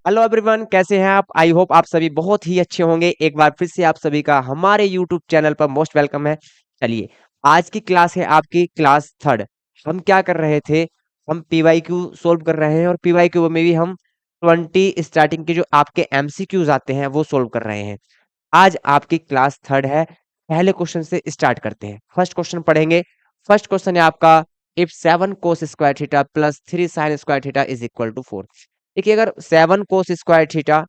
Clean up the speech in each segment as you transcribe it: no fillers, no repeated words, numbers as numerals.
Hello everyone, कैसे हैं आप? आई होप आप सभी बहुत ही अच्छे होंगे। एक बार फिर से आप सभी का हमारे यूट्यूब चैनल पर मोस्ट वेलकम है। चलिए, आज की क्लास है आपकी क्लास थर्ड। हम क्या कर रहे थे? हम पीवाईक्यू सोल्व कर रहे हैं और पीवाईक्यू में भी हम 20 स्टार्टिंग के जो आपके एमसीक्यूज आते हैं वो सोल्व कर रहे हैं। आज आपकी क्लास थर्ड है। पहले क्वेश्चन से स्टार्ट करते हैं। फर्स्ट क्वेश्चन पढ़ेंगे। फर्स्ट क्वेश्चन है आपका, if 7 cos square theta plus 3 sin square theta is equal to 4। देखिए, अगर 7 cos square theta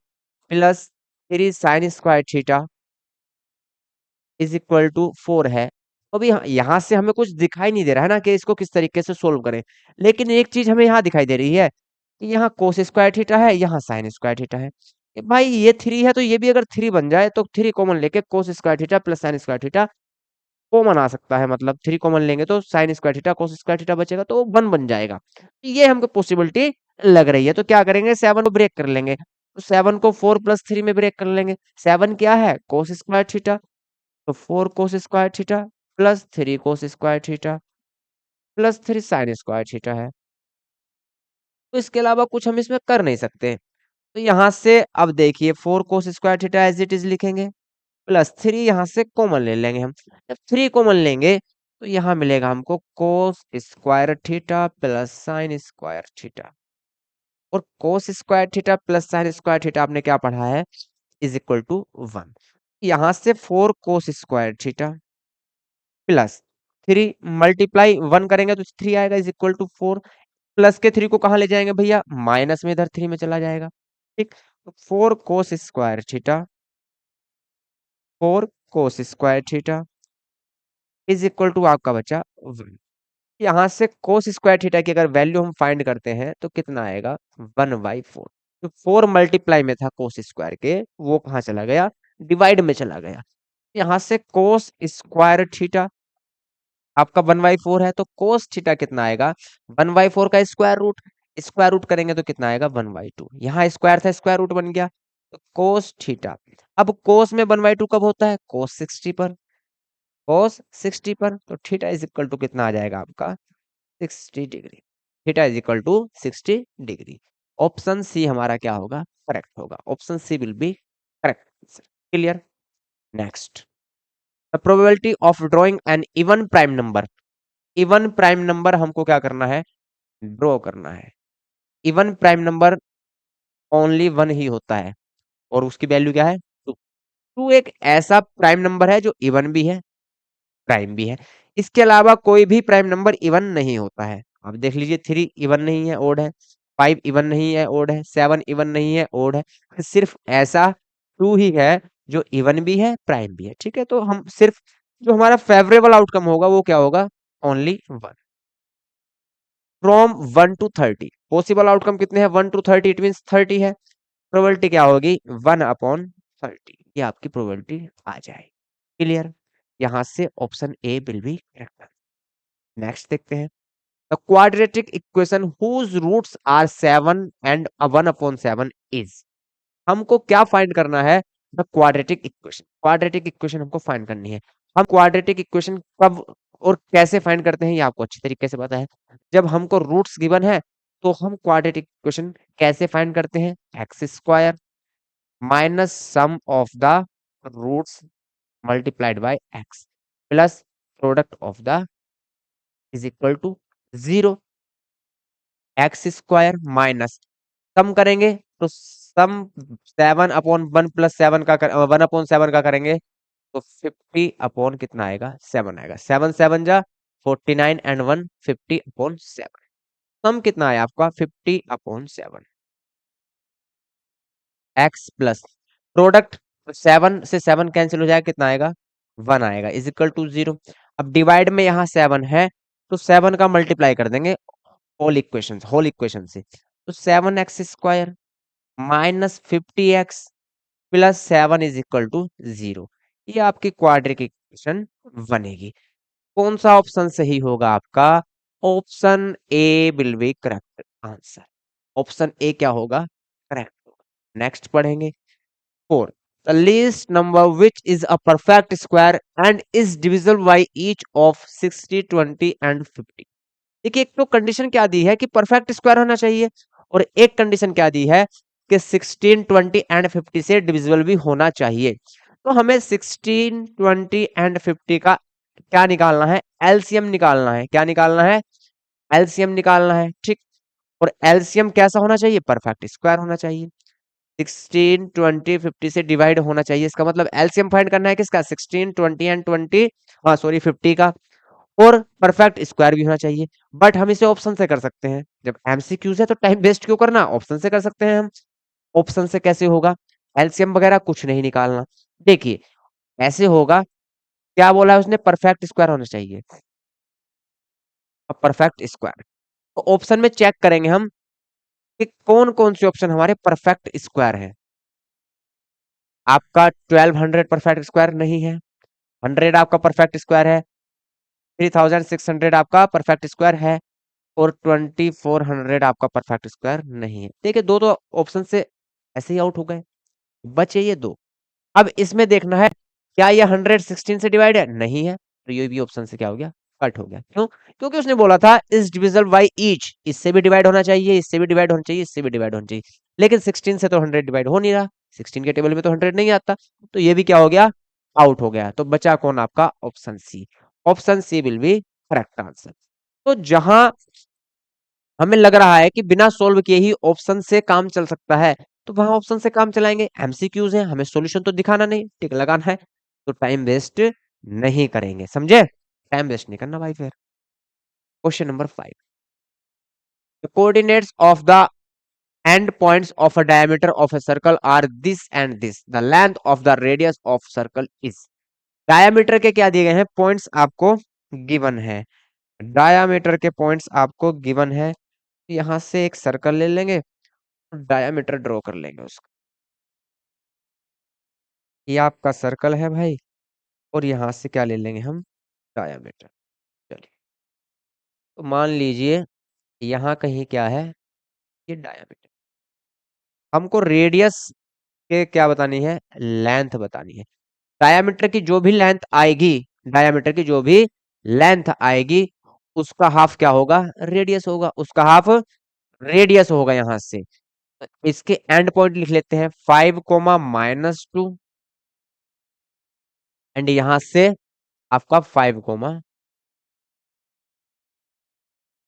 plus 3 sin square theta is equal to 4 है, तो अभी यहाँ से हमें कुछ दिखाई नहीं दे रहा है ना कि इसको किस तरीके से सोल्व करें। लेकिन एक चीज हमें यहाँ दिखाई दे रही है कि यहाँ कोस स्क्वायर थीटा है, यहाँ साइन स्क्वायर थीटा है। भाई ये 3 है तो ये भी अगर 3 बन जाए तो 3 कॉमन लेके cos square theta plus sine square theta common आ सकता है। मतलब 3 कॉमन लेंगे तो sine square theta cos square theta बचेगा तो 1 बन जाएगा। ये हमको पॉसिबिलिटी लग रही है। तो क्या करेंगे, 7 को ब्रेक कर लेंगे। तो 7 को 4 प्लस 3 में ब्रेक कर लेंगे। 7 क्या है? कोस स्क्वायर थीटा। तो 4 कोस स्क्वायर थीटा प्लस 3 कोस square theta plus 3 sign square theta है। तो इसके अलावा कुछ हम इसमें कर नहीं सकते। तो यहाँ से अब देखिए, 4 cos square theta as it is लिखेंगे, प्लस 3 यहाँ से कॉमन ले लेंगे हम। जब 3 कॉमन लेंगे तो यहाँ मिलेगा हमको cos square theta plus sine square theta. और cos square theta plus sine square theta आपने क्या पढ़ा है? Is equal to 1। यहाँ से 4 cos square theta plus 3 multiply 1 करेंगे तो 3 आएगा इज इक्वल टू 4। प्लस के 3 को कहाँ ले जाएंगे भैया? माइनस में, इधर 3 में चला जाएगा। ठीक, तो 4 cos square theta 4 cos square theta is equal to आपका बचा 1। यहाँ से कोस स्क्वायर थीटा की अगर वैल्यू हम फाइंड करते हैं तो कितना आएगा? 1/4। जो 4 मल्टीप्लाई में था कोस स्क्वायर के, वो कहाँ चला गया? डिवाइड में चला गया। यहाँ से कोस स्क्वायर थीटा आपका 1/4 है तो कोस थीटा कितना आएगा? 1/4 का स्क्वायर रूट करेंगे तो कितना आएगा? 1/2। यहाँ स्क्वायर था, स्क्वायर रूट बन गया तो कोस थीटा। अब कोस में 1/2 कब होता है? कोस 60 पर। कोस 60 पर तो थीटा इज इक्वल टू कितना आ जाएगा आपका? 60 degree. Theta is equal to 60 degree. Option C हमारा क्या होगा? करेक्ट होगा। Option C will be correct answer. Clear? Next, the probability of drawing an even prime number. Even prime number हमको क्या करना है? ड्रॉ करना है। इवन प्राइम नंबर ओनली 1 ही होता है और उसकी वैल्यू क्या है? 2। 2 एक ऐसा प्राइम नंबर है जो इवन भी है, प्राइम भी है। इसके अलावा कोई भी प्राइम नंबर इवन नहीं होता है। अब देख लीजिए, 3 इवन नहीं है, ओड है। 5 इवन नहीं है, ओड है। 7 इवन नहीं है, ओड है। सिर्फ ऐसा 2 ही है जो इवन भी है, प्राइम भी है। ठीक है, तो हम सिर्फ जो हमारा फेवरेबल आउटकम होगा वो क्या होगा? Only 1। From 1 to 30 possible outcome कितने हैं? 1 to 30 इट मीन 30 है। प्रोबेबिलिटी क्या होगी? 1/30। ये आपकी प्रोबेबिलिटी आ जाएगी। क्लियर? यहाँ से option A will be correct. Next देखते हैं, the quadratic equation whose roots are 7 and 1/7 is. हमको क्या फाइंड करना है? The quadratic equation. Quadratic equation हमको फाइंड करनी है। हम क्वाड्रेटिक इक्वेशन कब और कैसे फाइंड करते हैं ये आपको अच्छी तरीके से पता है। जब हमको रूट्स गिवन है तो हम क्वाड्रेटिक इक्वेशन कैसे फाइंड करते हैं? X square minus sum of the roots multiplied by x plus product of the is equal to 0। X square minus sum करेंगे तो सम 7/1 + 7 का 1/7 का करेंगे तो 50 कितना आएगा? 7 आएगा। 7 7 जा 49 एंड 1 50/7। सम कितना आया आपका? 50/7। एक्स प्लस प्रोडक्ट 7 से 7 कैंसिल हो जाएगा, कितना आएगा? 1 आएगा इज इक्वल टू 0। अब डिवाइड में यहाँ 7 है तो 7 का मल्टीप्लाई कर देंगे होल इक्वेशन से। तो 7x² minus 50x plus 7 is equal to 0। ये आपकी क्वाड्रेटिक इक्वेशन बनेगी। कौन सा ऑप्शन सही होगा आपका? Option A will be correct answer. Option A क्या होगा? करेक्ट होगा। नेक्स्ट पढ़ेंगे 4, the least number which is a perfect square and is divisible by each of 60 20 and 50। देखिए, एक तो कंडीशन क्या दी है कि परफेक्ट स्क्वायर होना चाहिए और एक कंडीशन क्या दी है कि 16, 20 एंड 50 से डिविजिबल भी होना चाहिए। तो हमें 16, 20 एंड 50 का क्या निकालना है, एलसीएम निकालना है। क्या निकालना है, एलसीएम निकालना है, ठीक। और एलसीएम कैसा होना चाहिए, परफेक्ट स्क्वायर होना चाहिए। 16, 20, 50 से डिवाइड होना चाहिए, इसका मतलब एलसीएम फाइंड करना है किसका, 16, 20 एंड 20, हाँ सॉरी 50 का। और परफेक्ट स्क्वायर भी होना चाहिए। बट हम इसे ऑप्शन से कर सकते हैं, जब एमसीक्यूज है तो टाइम वेस्ट क्यों करना, ऑप्शन से कर सकते हैं हम। ऑप्शन से कैसे होगा, एलसीएम वगैरह कुछ नहीं निकालना। देखिए ऐसे होगा, क्या बोला है उसने, परफेक्ट स्क्वायर होना चाहिए। अब परफेक्ट स्क्वायर, तो ऑप्शन में चेक करेंगे हम कि कौन कौन से ऑप्शन हमारे परफेक्ट स्क्वायर है। आपका 1200 परफेक्ट स्क्वायर नहीं है, 100 आपका परफेक्ट स्क्वायर है, 3600 आपका परफेक्ट स्क्वायर है, और 2400 आपका परफेक्ट स्क्वायर नहीं है। देखिए दो तो ऑप्शन से ऐसे ही आउट हो गए, बचे ये दो। अब इसमें देखना है क्या ये 116 से डिवाइड है, नहीं है, तो ये भी ऑप्शन से क्या हो गया, कट हो गया। क्यों, क्योंकि उसने बोला था इस डिविजल बाई ईच, इससे भी डिवाइड होना चाहिए, इससे भी डिवाइड होना चाहिए, इससे भी डिवाइड होना चाहिए, लेकिन 16 से तो 100 डिवाइड हो नहीं रहा, 16 के टेबल में तो 100 नहीं आता, तो ये भी क्या हो गया, आउट हो गया। तो बचा कौन, आपका option C. Option C will be correct answer. तो जहां हमें लग रहा है कि बिना सोल्व किए ही ऑप्शन से काम चल सकता है, तो वहां ऑप्शन से काम चलाएंगे। एमसीक्यूज है, हमें सॉल्यूशन तो दिखाना नहीं, टिक लगाना है, तो टाइम वेस्ट नहीं करेंगे, समझे, टाइम वेस्ट नहीं करना भाई। फिर question number 5, the coordinates of the end points of a diameter of a circle are this and this, the length of the radius of circle is. Diameter के क्या दिए गए हैं, पॉइंट्स आपको गिवन है, डायमीटर के पॉइंट्स आपको given है। यहां से एक सर्कल ले लेंगे, डायमीटर ड्रॉ कर लेंगे उसका। ये आपका सर्कल है भाई, और यहां से क्या ले लेंगे हम, डायमीटर। चलिए, तो मान लीजिए यहाँ कहीं क्या है, ये डायमीटर। हमको रेडियस के क्या बतानी है, लेंथ बतानी है। डायमीटर की जो भी लेंथ आएगी, डायमीटर की जो भी लेंथ आएगी, उसका हाफ क्या होगा, रेडियस होगा, उसका हाफ रेडियस होगा। यहां से तो इसके एंड पॉइंट लिख लेते हैं 5, -2, एंड यहां से आपका 5,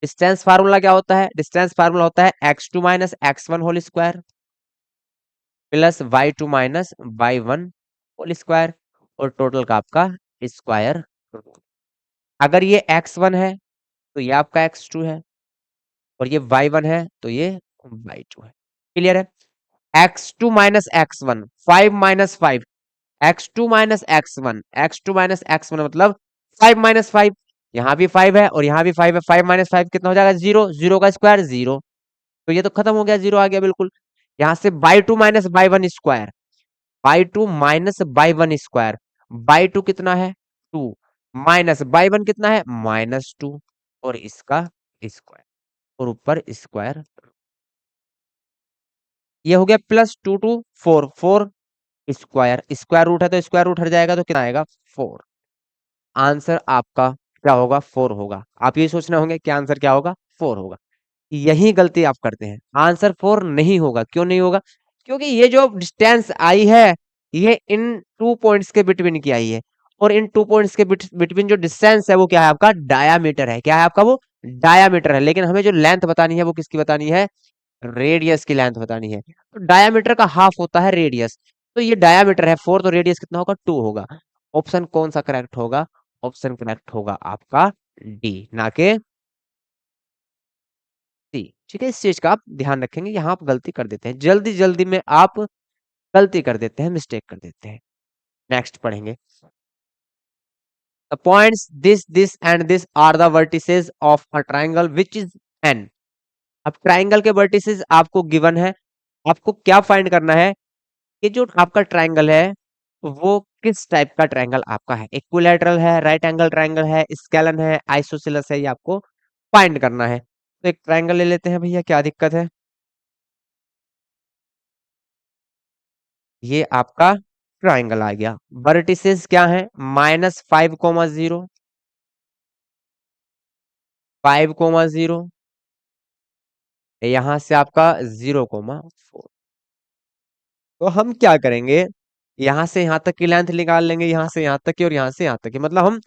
डिस्टेंस फार्मूला क्या होता है, डिस्टेंस फार्मूला होता है x2 minus x1 whole square plus y2 minus y1 whole square, और टोटल का आपका स्क्वायर। अगर ये x1 है तो ये आपका x2 है, और ये y1 है तो ये y2 है। क्लियर है, x2 minus x1, 5 - 5, x2 minus x1, x2 minus x1 मतलब 5 - 5, यहाँ भी 5 है और यहाँ भी 5 है, 5 - 5 कितना हो जाएगा, 0, 0 का स्क्वायर 0, तो ये तो खत्म हो गया, 0 आ गया बिल्कुल। यहाँ से by 2 minus by 1 square, by 2 minus by 1 square, by 2 कितना है 2, माइनस बाई 1 कितना है -2, और इसका स्क्वायर, और ऊपर स्क्वायर। ये हो गया +2 - 2 4 स्क्वायर, स्क्वायर रूट है तो स्क्वायर रूट हट जाएगा, तो कितना आएगा 4। आंसर आपका क्या होगा, 4 होगा। आप ये सोचना होंगे कि आंसर क्या होगा, 4 होगा। यही गलती आप करते हैं, आंसर 4 नहीं होगा। क्यों नहीं होगा, क्योंकि ये जो डिस्टेंस आई है, ये इन 2 पॉइंट्स के बिटवीन की आई है, और इन 2 पॉइंट्स के बिटवीन जो डिस्टेंस है वो क्या है, आपका डायामीटर है। क्या है आपका, वो डायामीटर है। लेकिन हमें जो लेंथ बतानी है वो किसकी बतानी है, रेडियस की लेंथ बतानी है। तो डायामीटर का हाफ होता है रेडियस, तो ये डायामीटर है 4, तो रेडियस कितना होगा, 2 होगा। ऑप्शन कौन सा करेक्ट होगा, ऑप्शन करेक्ट होगा आपका डी, ना के सी। ठीक है, इस चीज का आप ध्यान रखेंगे, यहाँ आप गलती कर देते हैं, जल्दी जल्दी में आप गलती कर देते हैं, मिस्टेक कर देते हैं। नेक्स्ट पढ़ेंगे, the points this and this are the vertices of a triangle which is an. अब ट्राइंगल के वर्टिसेस आपको गिवन है, आपको क्या फाइंड करना है कि जो आपका ट्राइंगल है वो किस टाइप का ट्राइंगल आपका है, इक्विलैटरल है, राइट एंगल ट्राइंगल है, स्केलन है, आइसोसेलेस है, ये आपको फाइंड करना है। तो एक ट्राइंगल ले लेते हैं भैया, क्या दिक्कत है। ये आपका ट्राइंगल आ गया, वर्टिसेस क्या है, -5, 0, 5, 0, यहां से आपका 0, 4। तो हम क्या करेंगे, यहां से यहां तक की लेंथ निकाल लेंगे, यहां से यहां तक की और यहां से यहां तक की, मतलब हम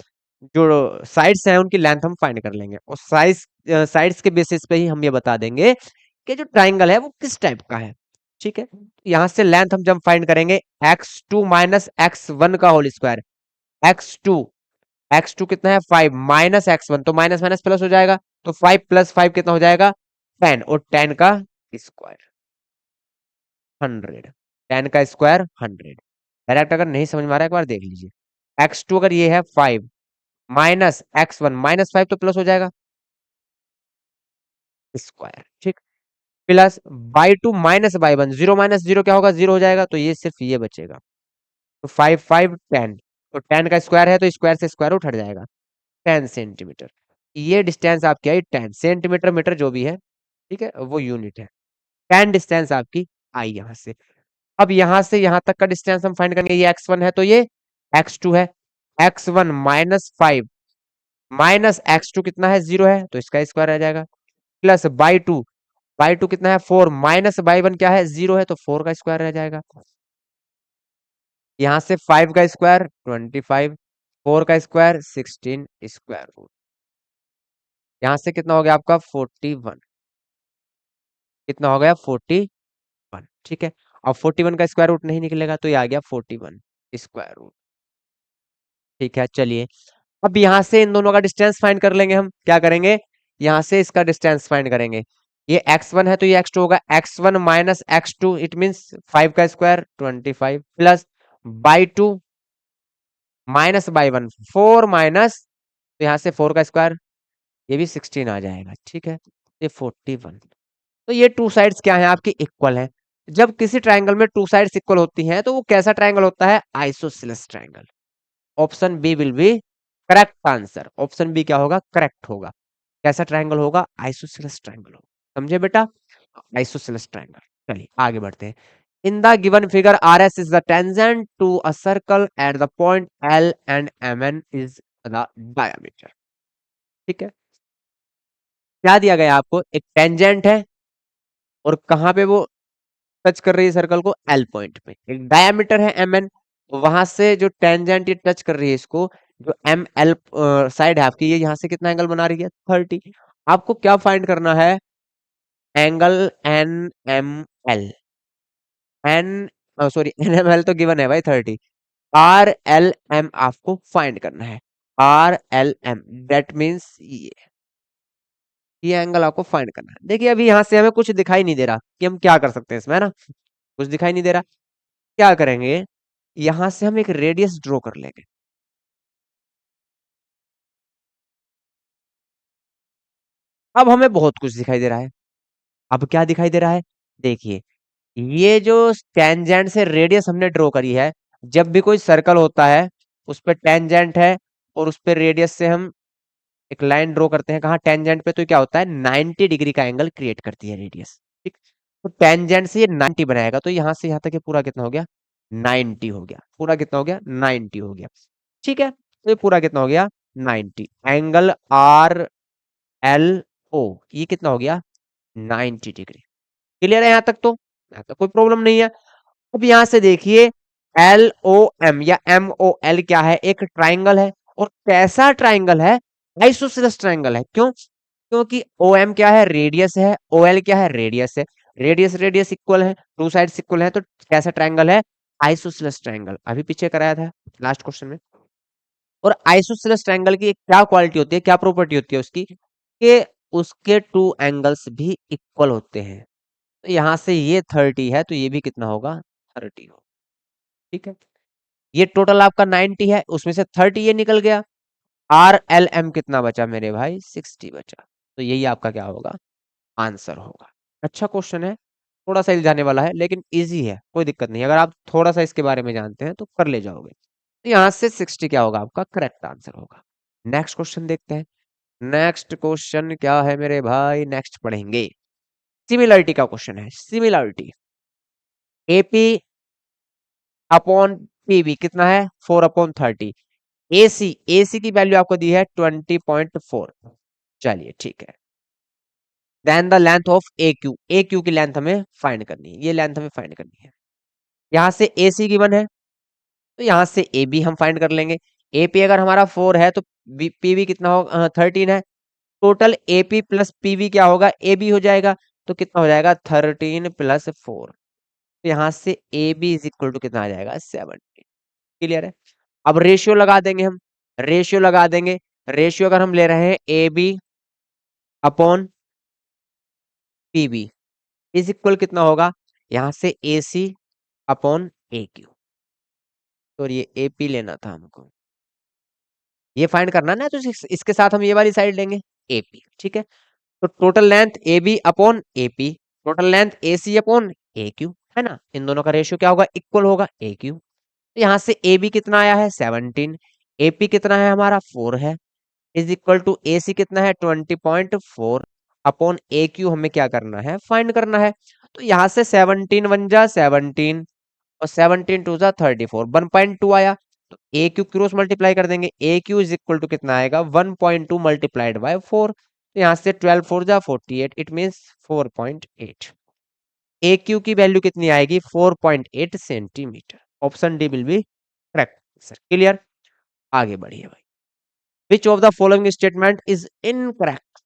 जो साइड्स हैं उनकी लेंथ हम फाइंड कर लेंगे और साइड्स के बेसिस पे ही हम ये बता देंगे कि जो ट्राइंगल है वो किस टाइप का है। ठीक है, यहां से लेंथ हम जब फाइंड करेंगे x2 माइनस x1 का होल स्क्वायर, x2, x2 कितना है 5 माइनस x1, तो माइनस माइनस प्लस हो जाएगा, तो 5 प्लस 5 कितना हो जाएगा 10, और 10 का स्क्वायर 100, 10 का स्क्वायर 100। डायरेक्ट अगर नहीं समझ में आ रहा है एक बार देख लीजिए, x2 अगर ये है 5 माइनस x1, माइनस 5 तो प्लस हो जाएगा स्क्वायर, ठीक, plus by two minus by one, zero minus zero क्या होगा, जीरो हो जाएगा, तो ये सिर्फ ये बचेगा, तो 5 5 10, तो 10 का स्क्वायर है तो स्क्वायर से स्क्वायर रूट हट जाएगा, 10 सेंटीमीटर। ये डिस्टेंस आपकी आई 10 सेंटीमीटर, मीटर जो भी है, ठीक है, वो यूनिट है। 10 डिस्टेंस आपकी आई यहां से। अब यहां से यहां तक का डिस्टेंस हम फाइंड करेंगे, ये x1 है तो ये x2 है, x1 माइनस 5 माइनस x2 कितना है, जीरो है, तो इसका स्क्वायर आ जाएगा, प्लस बाई टू कितना है 4 माइनस बाई वन क्या है, जीरो है, तो 4 का स्क्वायर रह जाएगा, यहां से 5 का स्क्वायर 25, 4 का स्क्वायर 16 स्क्वायर रूट, यहां से कितना हो गया आपका 41, कितना हो गया 41, ठीक है। अब 41 का स्क्वायर रूट नहीं निकलेगा तो ये आ गया 41 स्क्वायर रूट, ठीक है। चलिए, अब यहां से इन दोनों का डिस्टेंस फाइंड कर लेंगे, हम क्या करेंगे, यहां से इसका डिस्टेंस फाइंड करेंगे, ये x1 है तो ये x2 होगा, x1 minus x2 it means 5 का square 25, plus by two minus by one 4 minus, तो यहां से 4 का स्क्वायर, ये भी 16 आ जाएगा, ठीक है, ये 41। तो ये टू साइड्स क्या है आपकी इक्वल है। जब किसी ट्राइंगल में टू साइड्स इक्वल होती हैं तो वो कैसा ट्राइंगल होता है, isosceles triangle. Option B will be correct answer, option B क्या होगा, करेक्ट होगा। कैसा ट्राइंगल होगा, आइसोसेलेस ट्राइंगल होगा, समझे बेटा, आइसोसेलेस ट्राइंगल। चलिए आगे बढ़ते हैं। In the given figure R S is the tangent to a circle at the point L and M N is the diameter, ठीक है। क्या दिया गया आपको, एक टेंजेंट है और कहां पे वो टच कर रही है सर्कल को, एल पॉइंट पे, एक डायमीटर है एम एन, वहां से जो टेंजेंट ये टच कर रही है इसको, जो एम एल साइड है आपकी, ये यहाँ से कितना एंगल बना रही है 30। आपको क्या फाइंड करना है, angle N M L, N sorry N M L तो गिवन है भाई 30, आर एल एम आपको फाइंड करना है, R L M that means ये एंगल आपको फाइंड करना है। देखिए अभी यहाँ से हमें कुछ दिखाई नहीं दे रहा कि हम क्या कर सकते हैं इसमें, है ना, कुछ दिखाई नहीं दे रहा, क्या करेंगे, यहां से हम एक रेडियस ड्रॉ कर लेंगे। अब हमें बहुत कुछ दिखाई दे रहा है, अब क्या दिखाई दे रहा है, देखिए ये जो टेंजेंट से रेडियस हमने ड्रॉ करी है, जब भी कोई सर्कल होता है उस पे टेंजेंट है और उस पे रेडियस से हम एक लाइन ड्रॉ करते हैं, कहाँ टेंजेंट पे, तो क्या होता है 90 डिग्री का एंगल क्रिएट करती है रेडियस, ठीक। तो टेंजेंट से ये 90 बनाएगा, तो यहां से यहां तक ये पूरा कितना हो गया 90 हो गया, पूरा कितना हो गया 90 हो गया, ठीक है। तो ये पूरा कितना हो गया 90, एंगल आर एल ओ ये कितना हो गया 90 डिग्री। क्लियर है यहाँ तक, तो यहाँ तक कोई प्रॉब्लम नहीं है। अब यहां से देखिए एल ओ एम या एम ओ एल क्या है, एक ट्राइंगल है, और कैसा ट्राइंगल है, आइसोसेलेस ट्राइंगल है, क्यों, क्योंकि ओ एम क्या है, रेडियस है, ओ एल क्या है, रेडियस है, रेडियस रेडियस इक्वल है, टू साइड्स इक्वल है, तो कैसा ट्राइंगल है, आइसोसेलेस ट्राइंगल, अभी पीछे कराया था लास्ट क्वेश्चन में। और आइसोसेलेस ट्रायंगल की एक क्या क्वालिटी होती है, क्या प्रॉपर्टी होती है उसकी, कि उसके टू एंगल्स भी इक्वल होते हैं। तो यहां से ये 30 है तो ये भी कितना होगा 30 हो, ठीक है। ये टोटल आपका 90 है, उसमें से 30 ये निकल गया, आर एल एम कितना बचा मेरे भाई 60 बचा, तो यही आपका क्या होगा आंसर होगा। अच्छा क्वेश्चन है, थोड़ा सा इल्जाने वाला है लेकिन इजी है, कोई दिक्कत नहीं, अगर आप थोड़ा सा इसके बारे में जानते हैं तो कर ले जाओगे। तो यहाँ से 60 क्या होगा आपका करेक्ट आंसर होगा। नेक्स्ट क्वेश्चन देखते हैं। नेक्स्ट क्वेश्चन क्या है मेरे भाई, नेक्स्ट पढ़ेंगे सिमिलरिटी का क्वेश्चन है, सिमिलरिटी एपी अपॉन पीबी कितना है 4/30, एसी एसी की वैल्यू आपको दी है 20.4, चलिए ठीक है। Then the length of A Q की लेंथ हमें फाइंड करनी है, ये लेंथ हमें फाइंड करनी है। यहाँ से ए सी गिवन है, तो यहाँ से ए बी हम फाइंड कर लेंगे। ए पी अगर हमारा 4 है तो पी वी कितना होगा, 13 है। Total A P plus P V क्या होगा, ए बी हो जाएगा। तो कितना हो जाएगा, 13 प्लस 4। तो यहाँ से A B is equal to कितना आ जाएगा, 17। क्लियर है। अब रेशियो लगा देंगे हम, रेशियो लगा देंगे। रेशियो अगर हम ले रहे हैं A B upon P B is equal कितना होगा, यहाँ से ए सी अपॉन ए क्यू। तो ये ए पी लेना था हमको, ये फाइंड करना ना, तो इसके साथ हम ये वाली साइड लेंगे ए पी। ठीक है। तो total length A B upon A P, total length A C upon A Q, है ना। इन दोनों का रेशियो क्या होगा, इक्वल होगा ए क्यू। तो यहाँ से ए बी कितना आया है, 17। ए पी कितना है हमारा, 4 है। इज इक्वल टू ए सी कितना है, 20.4 अपॉन ए क्यू हमें क्या करना है, फाइंड करना है। तो यहाँ से 17 वन जा 17 और 17 टू जा 34, 1.2 आया। तो ए क्यू क्रॉस मल्टीप्लाई कर देंगे, ए क्यू इज इक्वल टू कितना आएगा, 1.2 मल्टीप्लाइड बाय 4। तो यहाँ से 12 4 जा 48, इट मीन्स 4.8। ए क्यू की वैल्यू कितनी आएगी, 4.8 centimetre. Option D will be correct sir. Clear. आगे बढ़िए भाई। Which of the following statement is incorrect,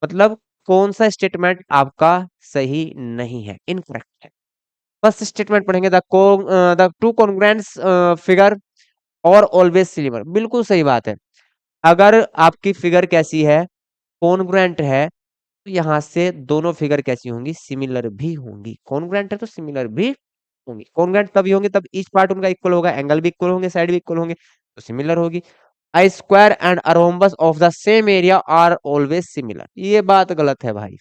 मतलब कौन सा स्टेटमेंट आपका सही नहीं है, इनकरेक्ट है। फर्स्ट स्टेटमेंट पढ़ेंगे, द टू कॉन्ग्रुएंट्स फिगर और ऑलवेज सिमिलर। बिल्कुल सही बात है। अगर आपकी फिगर कैसी है, कॉन्ग्रुएंट है, तो यहाँ से दोनों फिगर कैसी होंगी, सिमिलर भी होंगी। कॉन्ग्रुएंट है तो सिमिलर भी होंगी। कॉन्ग्रुएंट तभी होंगे तब ईच पार्ट उनका इक्वल होगा, एंगल भी इक्वल होंगे, साइड भी इक्वल होंगे, तो सिमिलर होगी। A square and a rhombus of the same area are always similar। ये बात गलत है भाई।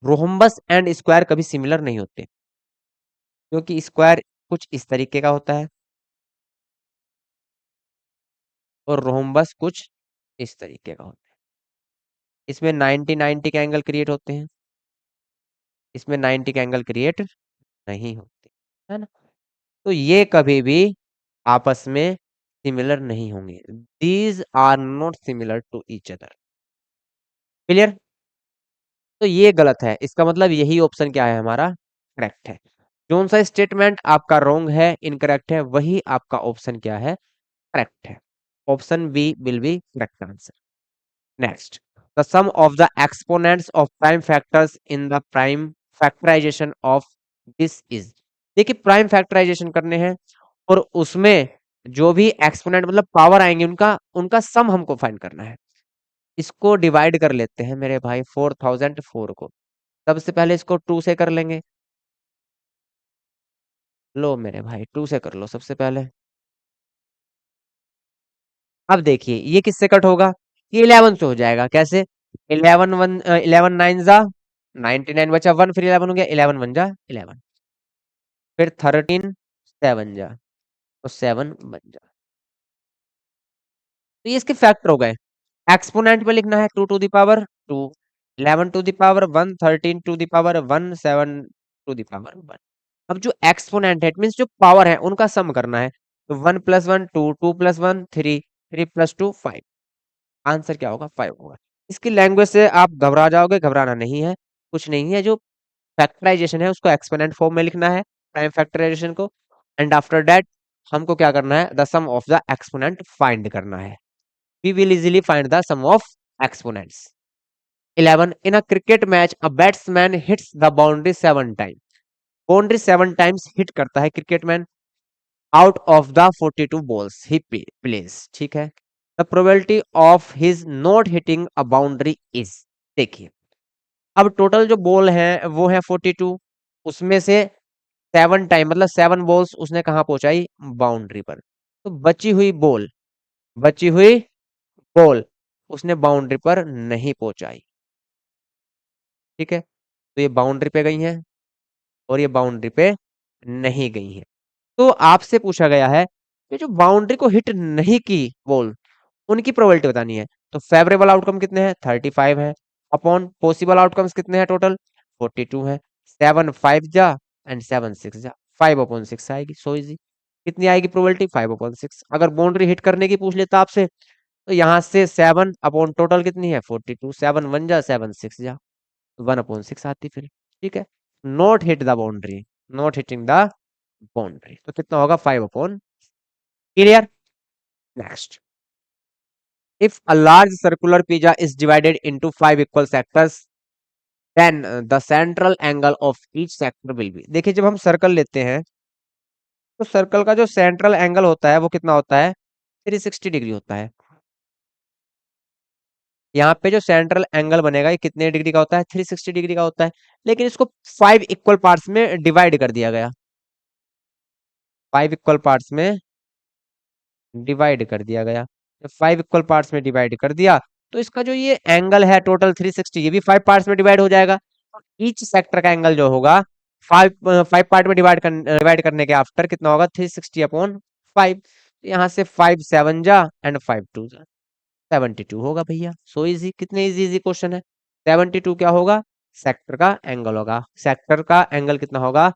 रोहम्बस एंड स्क्वायर कभी सिमिलर नहीं होते, क्योंकि स्क्वायर कुछ इस तरीके का होता है और रोहम्बस कुछ इस तरीके का होता है। इसमें 90 90 के एंगल क्रिएट होते हैं, इसमें 90 के एंगल क्रिएट नहीं होते, है ना। तो ये कभी भी आपस में सिमिलर नहीं होंगे। These are not similar to each other. Clear. तो ये गलत है, इसका मतलब यही ऑप्शन क्या है हमारा, करेक्ट है। कौन सा स्टेटमेंट आपका रॉन्ग है, इनकरेक्ट है, वही आपका ऑप्शन क्या है, करेक्ट है। Option B will be correct answer. Next, the sum of the exponents of prime factors in the prime factorization of this is. देखिए प्राइम फैक्टराइजेशन करने हैं और उसमें जो भी एक्सपोनेंट मतलब पावर आएंगे उनका उनका सम हमको फाइंड करना है। इसको डिवाइड कर लेते हैं मेरे भाई, 4004 को। सबसे पहले इसको 2 से कर लेंगे। लो मेरे भाई 2 से कर लो सबसे पहले। अब देखिए ये किससे कट होगा, ये 11 से हो जाएगा। कैसे, 11 9 जा 99 बचा 1, फिर 11 हो गया, 11 1 जा 11, फिर 13 7 जा तो 7 बन जा। तो ये इसके फैक्टर हो गए। एक्सपोनेंट में लिखना है 2 to the power 2, 11 to the power 1, 13 to the power 1, 7 to the power 1। अब जो एक्सपोनेंट है इट मीन्स जो पावर है उनका सम करना है। तो 1 प्लस 1 2, 2 प्लस 1 3, 3 प्लस 2 5। आंसर क्या होगा, 5 होगा। इसकी लैंग्वेज से आप घबरा जाओगे, घबराना नहीं है, कुछ नहीं है। जो फैक्टराइजेशन है उसको एक्सपोनेंट फॉर्म में लिखना है, प्राइम फैक्टराइजेशन को। एंड आफ्टर दैट हमको क्या करना है, the sum of the exponent find करना है। We will easily find the sum of exponents. 11, in a cricket match a batsman hits the boundary 7 time. Boundary 7 times hit करता है cricketman out of the 42 balls he plays. ठीक है। The probability of his not hitting a boundary is. देखिए अब total जो ball है वो है 42, उसमें से 7 टाइम मतलब 7 बॉल्स उसने कहाँ पहुंचाई, बाउंड्री पर। तो बची हुई बॉल उसने बाउंड्री पर नहीं पहुंचाई। ठीक है। तो ये बाउंड्री पे गई है और ये बाउंड्री पे नहीं गई है। तो आपसे पूछा गया है कि जो बाउंड्री को हिट नहीं की बॉल उनकी प्रोबेबिलिटी बतानी है। तो फेवरेबल आउटकम कितने हैं, 35 है, अपॉन पॉसिबल आउटकम्स कितने हैं टोटल, 42 है। 7 5 जा एंड 7 6 जा, 5/6 आएगी। So easy. कितनी आएगी प्रोबेबिलिटी, 5/6। अगर बाउंड्री हिट करने की पूछ लेता आपसे तो यहाँ से 7 अपॉन टोटल कितनी है 42, 7 1 जा 7 6 जा, 1/6 आती फिर। ठीक है। Not hit the boundary, not hitting the boundary, तो कितना होगा 5/, clear. Next, if a large circular pizza is divided into 5 equal sectors, then the central angle of each sector will be, देखिए जब हम सर्कल लेते हैं तो सर्कल का जो सेंट्रल एंगल होता है वो कितना होता है, 360 डिग्री होता है। यहाँ पे जो सेंट्रल एंगल बनेगा ये कितने डिग्री का होता है, 360 डिग्री का होता है। लेकिन इसको 5 इक्वल पार्ट्स में डिवाइड कर दिया गया, 5 इक्वल पार्ट्स में डिवाइड कर दिया गया। जब 5 इक्वल पार्ट्स में डिवाइड कर दिया तो इसका जो ये एंगल है टोटल 360, ये भी 5 पार्ट्स में डिवाइड हो जाएगा। ईच सेक्टर का एंगल जो होगा 5 पार्ट में डिवाइड करने के आफ्टर कितना होगा, 360/5। यहाँ से 5 7 जा एंड 5 2 जा, 72 होगा भैया। सो इजी, कितने इजी इजी क्वेश्चन है। 72 क्या होगा, सेक्टर का एंगल होगा। सेक्टर का एंगल कितना होगा,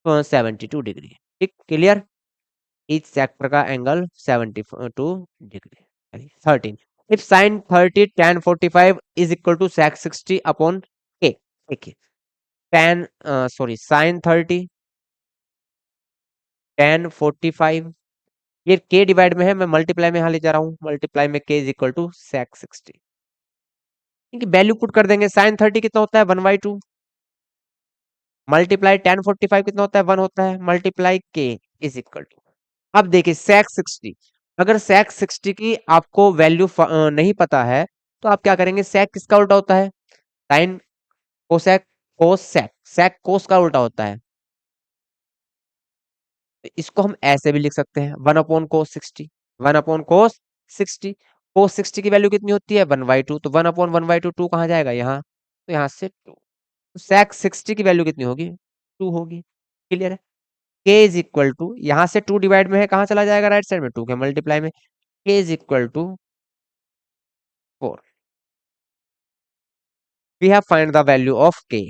72 डिग्री। ठीक, क्लियर। ईच सेक्टर का angle 72 degree. 13, if sine 30 tan 45 is equal to sec 60/k। देखिए tan सॉरी साइन 30 tan 45, ये k डिवाइड में है, मैं मल्टीप्लाई में यहाँ ले जा रहा हूँ, मल्टीप्लाई में k is equal to sec 60। इनकी वैल्यू पुट कर देंगे, साइन 30 कितना होता है 1/2, मल्टीप्लाई tan 45 कितना होता है 1 होता है, multiply k is equal to, अब देखिए sec 60, अगर sec 60 की आपको वैल्यू नहीं पता है तो आप क्या करेंगे, sec किसका उल्टा होता है, साइन कोसेक कोस सेक, सेक कोस का उल्टा होता है। तो इसको हम ऐसे भी लिख सकते हैं 1/cos 60, 1/cos 60। cos 60 की वैल्यू कितनी होती है 1/2, तो 1/1/2 2 कहाँ जाएगा यहाँ, तो यहाँ से 2। तो sec 60 की वैल्यू कितनी होगी, 2 होगी। क्लियर है। k इज इक्वल टू, यहाँ से 2 डिवाइड में है, कहाँ चला जाएगा राइट साइड में, 2 के मल्टीप्लाई में, k is equal to 4। We have find the value of k,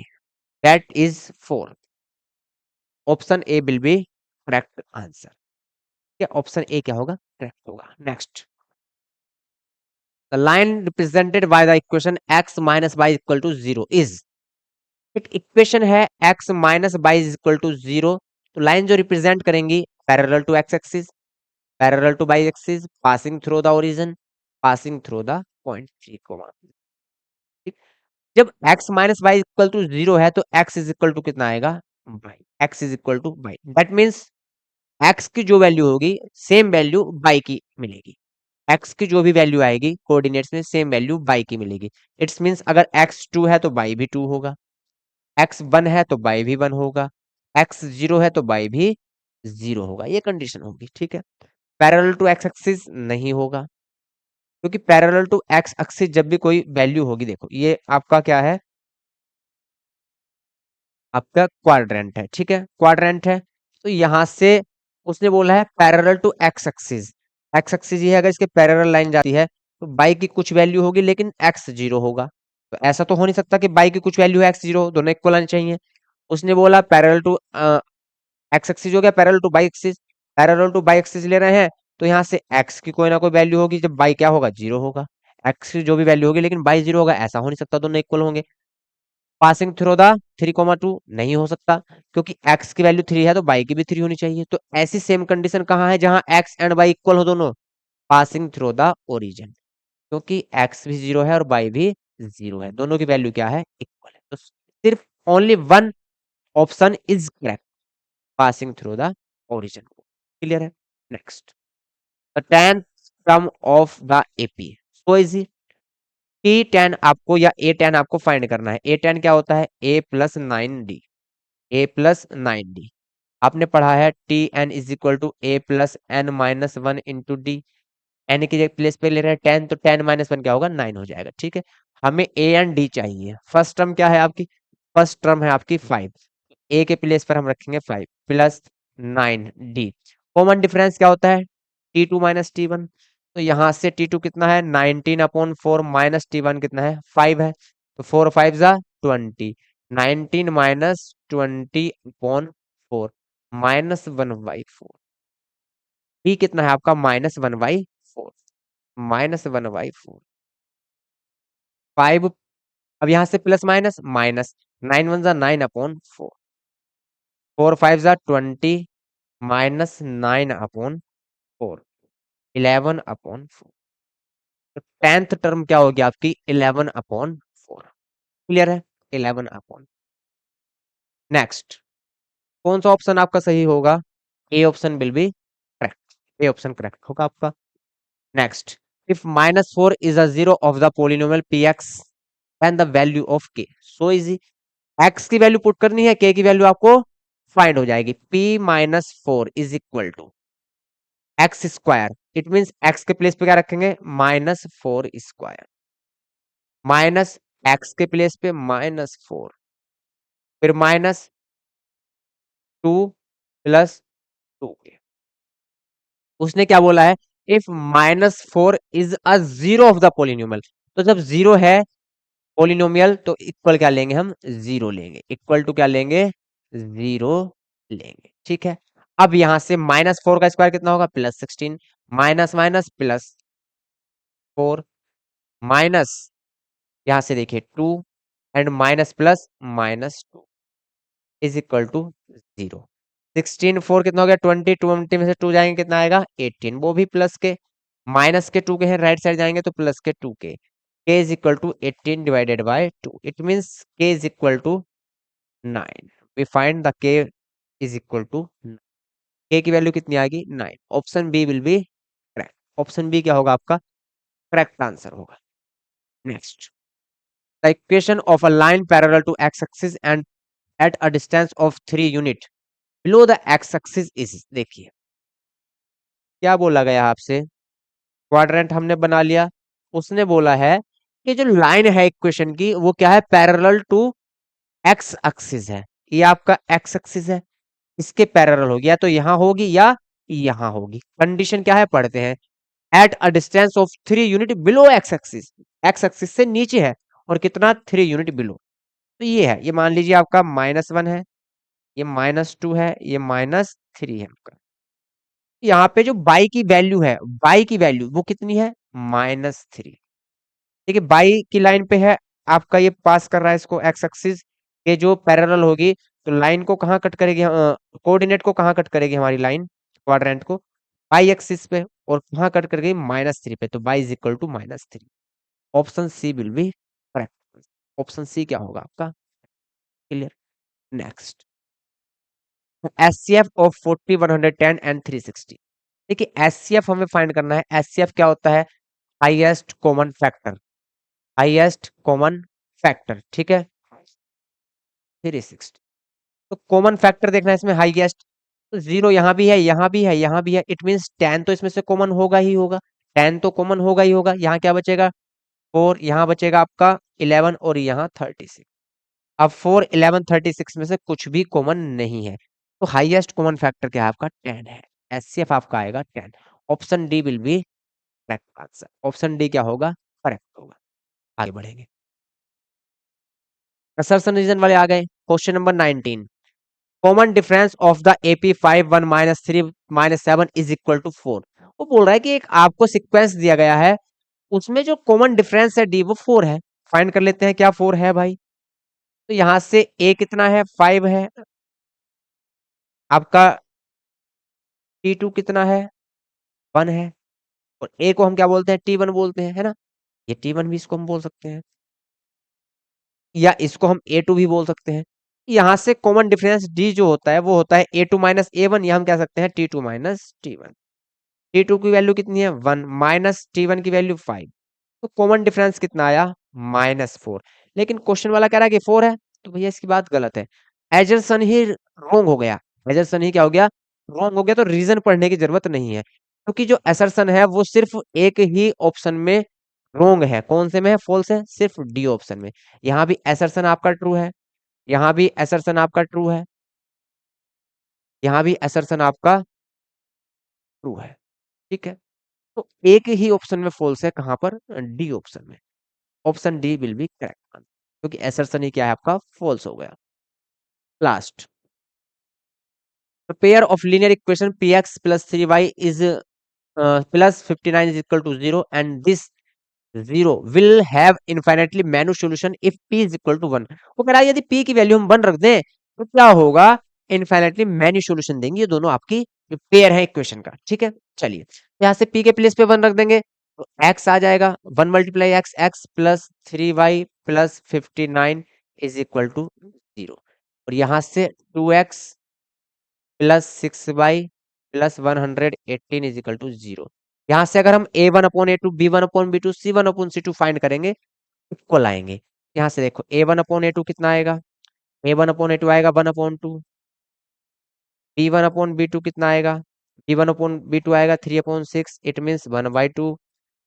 that is 4। Option A will be correct answer. क्या ऑप्शन ए क्या होगा, करेक्ट होगा। Next, the line represented by the equation x minus y equal to 0 is, एक equation है x minus y equal to 0, तो line जो represent करेंगी parallel to x axis, parallel to y axis, passing through the origin, passing through the point 3, ठीक। जब x minus y equal to 0 है तो x is equal to कितना आएगा, y, x is equal to y, that means x की जो value होगी same value y की मिलेगी। x की जो भी वैल्यू आएगी कोऑर्डिनेट्स में सेम वैल्यू y की मिलेगी। इट्स मींस अगर x 2 है तो y भी 2 होगा, x 1 है तो y भी 1 होगा, x 0 है तो y भी 0 होगा, ये कंडीशन होगी। ठीक है। पैरेलल टू x एक्सिस नहीं होगा, क्योंकि पैरेलल टू x एक्सिस जब भी कोई वैल्यू होगी, देखो ये आपका क्या है, आपका क्वाड्रेंट है। ठीक है, क्वाड्रेंट है, तो यहां से उसने बोला है parallel to X axis, X axis ये है, अगर इसके पैरेलल लाइन जाती है तो बाई की कुछ वैल्यू होगी लेकिन एक्स 0 होगा। तो ऐसा तो हो नहीं सकता कि बाई की कुछ वैल्यू है एक्स 0, दोनों इक्वल आने चाहिए। उसने बोला पैरेलल टू एक्स एक्सिस हो गया, parallel two by axis, parallel two by axis ले रहे हैं, तो यहाँ से एक्स की कोई ना कोई वैल्यू होगी, जब बाई क्या होगा 0 होगा, एक्स की जो भी वैल्यू होगी लेकिन बाई 0 होगा, ऐसा हो नहीं सकता, दोनों इक्वल होंगे। पासिंग थ्रू द 3,2 नहीं हो सकता, क्योंकि x की वैल्यू 3 है तो y की भी 3 होनी चाहिए। तो ऐसी सेम कंडीशन कहाँ है जहां x एंड y इक्वल हो दोनों, पासिंग थ्रू द ओरिजिन, क्योंकि x भी 0 है और y भी 0 है, दोनों की वैल्यू क्या है, इक्वल है। तो सिर्फ only one option is correct, passing through the origin. Clear है। Next, the tenth sum of the AP, so easy. T ten आपको या ए टेन आपको फाइंड करना है। ए टेन क्या होता है, ए प्लस 9d, ए प्लस 9d। आपने पढ़ा है T N is equal to A plus N minus 1 into D. N की जगह प्लेस पे ले रहे हैं 10, तो 10 - 1 क्या होगा, 9 हो जाएगा। ठीक है, हमें ए एंड डी चाहिए। फर्स्ट टर्म क्या है आपकी, फर्स्ट टर्म है आपकी 5, ए के प्लेस पर हम रखेंगे 5 प्लस 9d। कॉमन डिफरेंस क्या होता है, T2 माइनस T1, तो यहाँ से T2 कितना है 19/4 माइनस T1 कितना है 5 है, तो 4 5 जा 20, 19 माइनस 20/4 -1/4। टी कितना है आपका -1/4, -1/4। 5, अब यहाँ से प्लस माइनस माइनस, 9 1 जा 9/4, 4 4 5 जा 20 -9/4 11/4। तो 10th टर्म क्या होगी आपकी 11/4। क्लियर है? 11/। नेक्स्ट, कौन सा ऑप्शन आपका सही होगा? A option will be correct. A option correct होगा आपका। Next, if -4 is a zero of the polynomial P X and the value of K, so easy. X की वैल्यू पुट करनी है, के की वैल्यू आपको फाइंड हो जाएगी। P -4 is equal to X square, it means X के place पे क्या रखेंगे? -4 स्क्वायर, माइनस एक्स के प्लेस पे -4, फिर -2 +2 के। उसने क्या बोला है? If -4 is a zero of the polynomial, तो जब जीरो है पोलिनोमियल तो इक्वल क्या लेंगे हम? जीरो लेंगे। इक्वल टू क्या लेंगे? जीरो लेंगे। ठीक है। अब यहां से -4 का स्क्वायर कितना होगा? +16, माइनस माइनस +4, माइनस यहां से देखिए 2 and minus plus -2 is equal to 0। 16 4 कितना हो गया? 20, 20 में से 2 जाएंगे कितना आएगा? 18, वो भी प्लस के, माइनस के 2 के हैं, राइट साइड जाएंगे तो प्लस के 2 के। k is equal to 18 divided by 2, it means k is equal to 9। We find the k is equal to, k की वैल्यू कितनी आएगी? 9। Option B will be correct. Option B क्या होगा आपका? करेक्ट आंसर होगा। Next, the equation of a line parallel to x axis and at a distance of 3 unit below the x axis is, देखिए क्या बोला गया आपसे। क्वाड्रेंट हमने बना लिया। उसने बोला है कि जो लाइन है इक्वेशन की वो क्या है? पैरेलल टू एक्स एक्सिस है। ये आपका एक्स एक्सिस है, इसके पैरेलल होगी, या तो यहां होगी या यहां होगी। कंडीशन क्या है पढ़ते हैं। Eight a distance of 3 unit below x axis, X axis से नीचे है और कितना? 3 यूनिट बिलो। तो ये है, ये मान लीजिए आपका -1 है, ये -2 है, ये -3 है आपका। यहाँ पे जो बाई की वैल्यू है, बाई की वैल्यू वो कितनी है? -3। देखिए बाई की लाइन पे है आपका, ये पास कर रहा है इसको एक्स एक्सिस के जो पैरेलल होगी, तो लाइन को कहाँ कट करेगी? कोऑर्डिनेट को कहाँ कट करेगी हमारी लाइन? क्वाड्रेंट को बाई एक्सिस पे, और कहाँ कट करेगी? -3 पे, तो Y is equal to -3। Option C will be correct. Option C क्या होगा आपका? Clear. Next, HCF of 40 110 and 360। देखिए एचसीएफ हमें फाइंड करना है। एचसीएफ क्या होता है? Highest common factor, highest common factor. ठीक है, 360। तो कॉमन फैक्टर देखना है इसमें हाईएस्ट, तो जीरो यहाँ भी है, यहाँ भी है, यहाँ भी है, इट मींस 10 तो इसमें से कॉमन होगा ही होगा। 10 तो कॉमन होगा ही होगा। यहाँ क्या बचेगा? 4, यहाँ बचेगा आपका 11 और यहाँ 36। अब 4 11 36 में से कुछ भी कॉमन नहीं है, तो हाईएस्ट कॉमन फैक्टर क्या है आपका? 10 है। एचसीएफ आपका आएगा 10। Option D will be correct answer. Option D क्या होगा? करेक्ट होगा। आगे बढ़ेंगे, असर्शन रीजन वाले आ गए। Question number 19, common difference of the AP 5 1 -3 -7 is equal to 4। वो बोल रहा है कि एक आपको सीक्वेंस दिया गया है, उसमें जो कॉमन डिफरेंस है डी वो 4 है। फाइंड कर लेते हैं क्या 4 है भाई। तो यहां से ए कितना है? 5 है आपका, T2 कितना है? 1 है, और ए को हम क्या बोलते हैं? T1 बोलते हैं, है ना। ये T1 भी इसको हम बोल सकते हैं, या इसको हम A2 भी बोल सकते हैं। यहां से कॉमन डिफरेंस डी जो होता है वो होता है A2 -A1, या हम कह सकते हैं T2 T1। T2 की वैल्यू कितनी है? 1, माइनस T1 की वैल्यू 5, तो कॉमन डिफरेंस कितना आया? -4। लेकिन क्वेश्चन वाला कह रहा है कि 4 है, तो भैया इसकी बात गलत है। एजरसन ही रॉन्ग हो गया। एजरसन ही क्या हो गया? रॉन्ग हो गया। तो रीजन पढ़ने की जरूरत नहीं है, क्योंकि जो असर्सन है वो सिर्फ एक ही ऑप्शन में रॉन्ग है। कौन से में है? फॉल्स है, सिर्फ डी ऑप्शन में। यहाँ भी असर्सन आपका ट्रू है, यहाँ भी असर्सन आपका ट्रू है, यहाँ भी असर्सन आपका ट्रू है। ठीक है, तो एक ही ऑप्शन में फॉल्स है, कहां पर? डी ऑप्शन में। Option D will be correct answer, क्योंकि असर्शन ही क्या है आपका? फॉल्स हो गया। Last, pair of linear equation P X plus 3y is plus 59 is equal to 0 and this 0 will have infinitely many solution if p is equal to 1। वो कह रहा है यदि p की वैल्यू हम 1 रख दें तो क्या होगा इनफाइनाइटली मैनी सॉल्यूशन देंगे, ये दोनों आपकी पेयर है इक्वेशन का, ठीक है। चलिए यहाँ से p के प्लेस पे 1 रख देंगे तो x आ जाएगा, 1 multiply X, X plus 3y plus 59 is equal to 0। और यहाँ से 2x plus 6y plus 118 is equal to 0। यहाँ से अगर हम a1 upon a2, b1 upon b2, c1 upon c2 find करेंगे, इक्वल आएंगे। यहाँ से देखो a1 अपॉन a2 कितना आएगा, a1 अपॉन a2 आएगा 1 अपॉन 2, b1 अपॉन b2 कितना आएगा, b1 अपॉन b2 आएगा 3 अपॉन 6, इट मीन्स 1/2।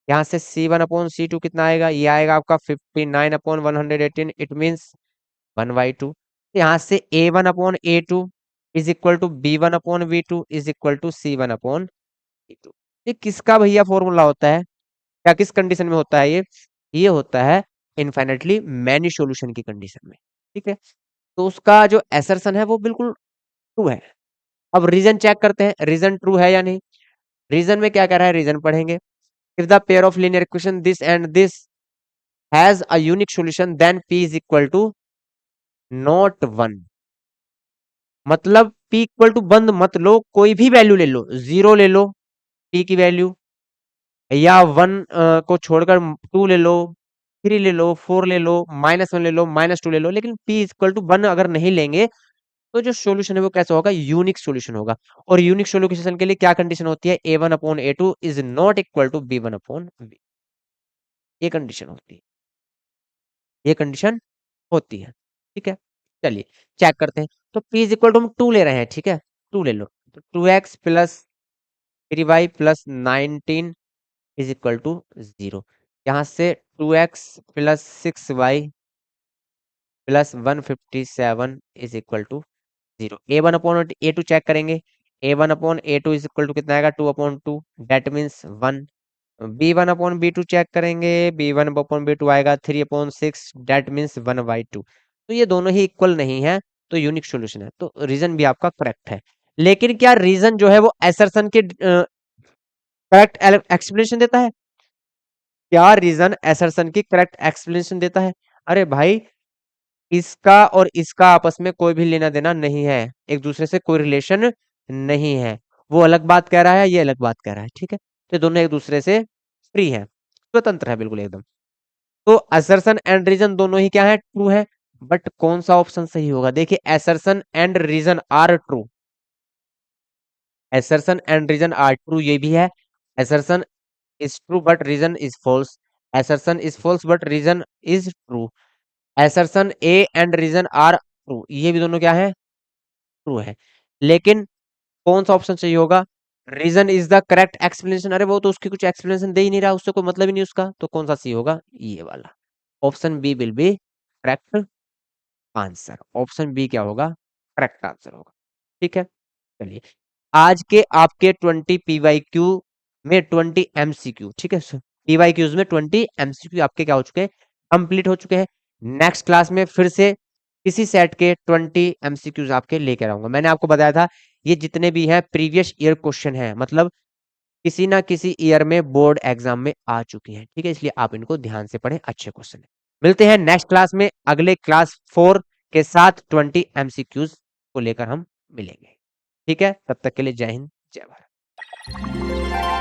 यहाँ से c1 अपॉन c2 कितना आएगा, ये आएगा आपका 59 अपॉन 118, इट मीन्स 1/2। यहाँ से a1 upon a2 is equal to b1 upon b2 is equal to c1 upon b2। ये किसका भैया फॉर्मूला होता है, क्या किस कंडीशन में होता है ये होता है इनफाइनाइटली मैनी सॉल्यूशन की कंडीशन में, ठीक है। तो उसका जो असर्शन है वो बिल्कुल ट्रू है। अब रीजन चेक करते हैं, रीजन ट्रू है या नहीं। रीजन में क्या कह रहा है, रीजन पढ़ेंगे। If the pair of linear equation this and this has a unique solution then p is equal to not 1। मतलब p इक्वल टू बंद मत लो, कोई भी वैल्यू ले लो, 0 ले लो p की वैल्यू, या 1 को छोड़कर 2 ले लो, 3 ले लो, 4 ले लो, -1 ले लो, -2 ले लो, लेकिन p इक्वल टू 1 अगर नहीं लेंगे तो जो सॉल्यूशन है वो कैसा होगा, यूनिक सॉल्यूशन होगा। और यूनिक सॉल्यूशन के लिए क्या कंडीशन होती है, a1 upon a2 is not equal to b1 upon b, ये कंडीशन होती है, ये कंडीशन होती है, ठीक है। चलिए चेक करते हैं। तो p इज इक्वल टू हम 2 ले रहे हैं, ठीक है, 2 ले लो, तो 2x plus 3y plus 19 is equal to 0। यहाँ से 2x plus 6y plus 157 is equal to 0। a1 upon a2 check करेंगे, a1 upon a2 is equal to कितना आएगा, 2 upon 2, that means 1। b1 upon b2 check करेंगे, b1 upon b2 आएगा 3 upon 6, that means 1/2। तो ये दोनों ही इक्वल नहीं है, तो यूनिक सॉल्यूशन है, तो रीजन भी आपका करेक्ट है। लेकिन क्या रीजन जो है वो असर्शन के करेक्ट एक्सप्लेनेशन देता है, क्या रीजन असर्शन की करेक्ट एक्सप्लेनेशन देता है? अरे भाई, इसका और इसका आपस में कोई भी लेना देना नहीं है, एक दूसरे से कोई रिलेशन नहीं है। वो अलग बात कह रहा है, ये अलग बात कह रहा है, ठीक है। तो दोनों एक दूसरे से फ्री है, स्वतंत्र है बिल्कुल एकदम। तो असर्शन एंड रीजन दोनों ही क्या है, ट्रू है। बट कौन सा ऑप्शन सही होगा, देखिए assertion and reason are true, assertion and reason are true, ये भी है। assertion is true but reason is false, assertion is false but reason is true, assertion a and reason are true, ये भी दोनों क्या है, ट्रू है। लेकिन कौन सा ऑप्शन चाहिए होगा, reason is the correct explanation, अरे वो तो उसकी कुछ एक्सप्लेनेशन दे ही नहीं रहा, उससे कोई मतलब ही नहीं उसका, तो कौन सा सही होगा, ये वाला option B will be correct answer, option B क्या होगा, करेक्ट आंसर होगा, ठीक है। चलिए आज के आपके 20 पीवाईक्यू में 20 एमसीक्यू, ठीक है, पीवाईक्यूज में 20 एमसीक्यू आपके क्या हो चुके हैं, कंप्लीट हो चुके हैं। नेक्स्ट क्लास में फिर से इसी सेट के 20 एमसीक्यूज आपके लेकर आऊंगा। मैंने आपको बताया था ये जितने भी हैं प्रीवियस ईयर क्वेश्चन है, मतलब किसी ना किसी ईयर में बोर्ड एग्जाम में आ चुकी हैं, ठीक है, इसलिए आप इनको ध्यान से पढ़ें, अच्छे क्वेश्चन है। मिलते हैं नेक्स्ट क्लास में, अगले क्लास 4 के साथ 20 एमसीक्यूज को लेकर हम मिलेंगे, ठीक है। तब तक के लिए जय हिंद, जय भारत।